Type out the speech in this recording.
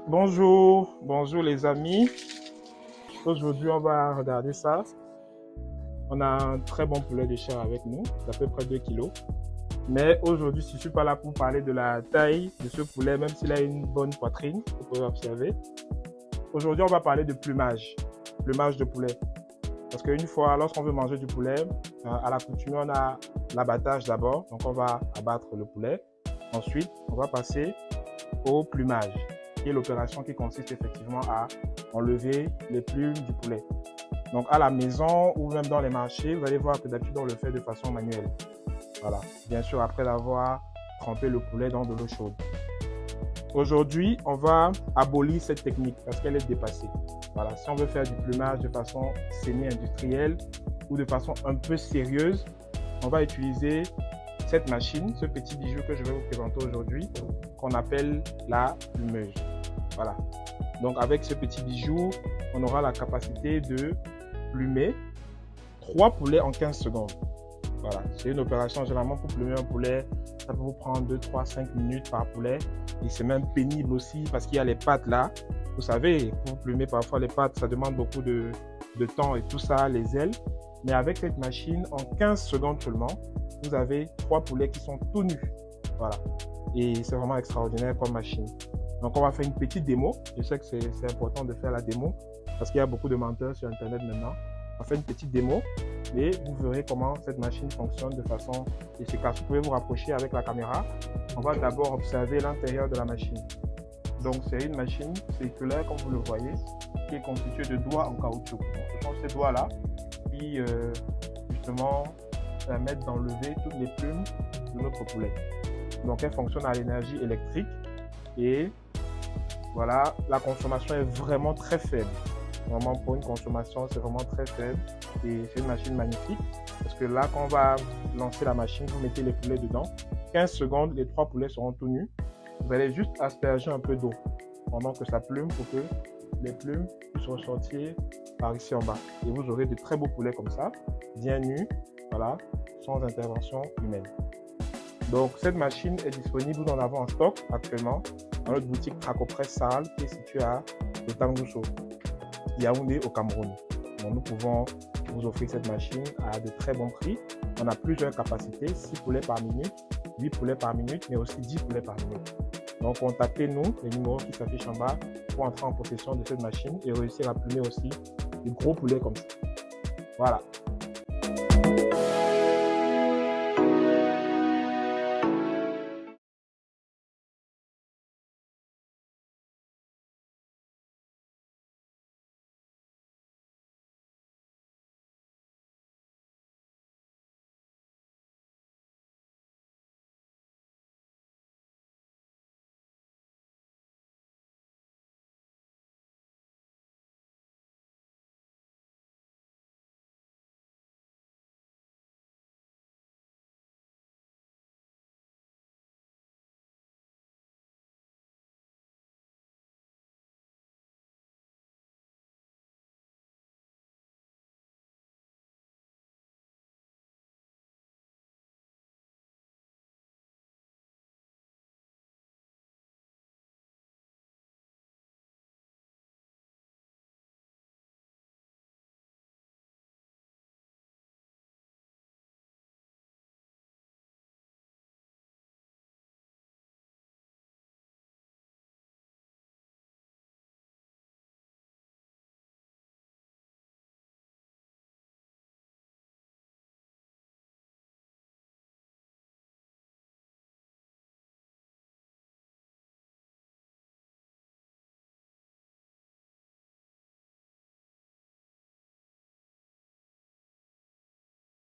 Bonjour les amis. Aujourd'hui, on va regarder ça. On a un très bon poulet de chair avec nous, d'à peu près 2 kilos. Mais aujourd'hui, je ne suis pas là pour parler de la taille de ce poulet, même s'il a une bonne poitrine, vous pouvez observer. Aujourd'hui, on va parler de plumage de poulet. Parce qu'une fois, lorsqu'on veut manger du poulet, à l'accoutumée, on a l'abattage d'abord. Donc, on va abattre le poulet. Ensuite, on va passer au plumage, qui est l'opération qui consiste effectivement à enlever les plumes du poulet. Donc à la maison ou même dans les marchés, vous allez voir que d'habitude on le fait de façon manuelle. Voilà, bien sûr après avoir trempé le poulet dans de l'eau chaude. Aujourd'hui, on va abolir cette technique parce qu'elle est dépassée. Voilà, si on veut faire du plumage de façon semi-industrielle ou de façon un peu sérieuse, on va utiliser cette machine, ce petit bijou que je vais vous présenter aujourd'hui, qu'on appelle la plumeuse. Voilà. Donc avec ce petit bijou, on aura la capacité de plumer 3 poulets en 15 secondes. Voilà. C'est une opération généralement pour plumer un poulet, ça peut vous prendre 2, 3, 5 minutes par poulet. Et c'est même pénible aussi parce qu'il y a les pattes là. Vous savez, pour plumer parfois les pattes, ça demande beaucoup de temps et tout ça, les ailes. Mais avec cette machine, en 15 secondes seulement, vous avez 3 poulets qui sont tout nus. Voilà. Et c'est vraiment extraordinaire comme machine. Donc, on va faire une petite démo. Je sais que c'est important de faire la démo parce qu'il y a beaucoup de menteurs sur Internet maintenant. On va faire une petite démo et vous verrez comment cette machine fonctionne de façon efficace. Vous pouvez vous rapprocher avec la caméra. On va d'abord observer l'intérieur de la machine. Donc, c'est une machine circulaire, comme vous le voyez, qui est constituée de doigts en caoutchouc. Donc, ce sont ces doigts-là qui, justement, permettent d'enlever toutes les plumes de notre poulet. Donc, elle fonctionne à l'énergie électrique et voilà, la consommation est vraiment très faible. Vraiment, pour une consommation, c'est vraiment très faible et c'est une machine magnifique parce que là, quand on va lancer la machine, vous mettez les poulets dedans. 15 secondes, les 3 poulets seront tout nus. Vous allez juste asperger un peu d'eau pendant que ça plume pour que les plumes puissent ressortir par ici en bas. Et vous aurez de très beaux poulets comme ça, bien nus, voilà, sans intervention humaine. Donc, cette machine est disponible, nous en avons en stock actuellement dans notre boutique Tracopress Saral qui est située à Tangousso, Yaoundé au Cameroun. Donc, nous pouvons vous offrir cette machine à de très bons prix. On a plusieurs capacités, 6 poulets par minute, 8 poulets par minute, mais aussi 10 poulets par minute. Donc, contactez-nous, les numéros qui s'affichent en bas, pour entrer en possession de cette machine et réussir à plumer aussi des gros poulets comme ça. Voilà.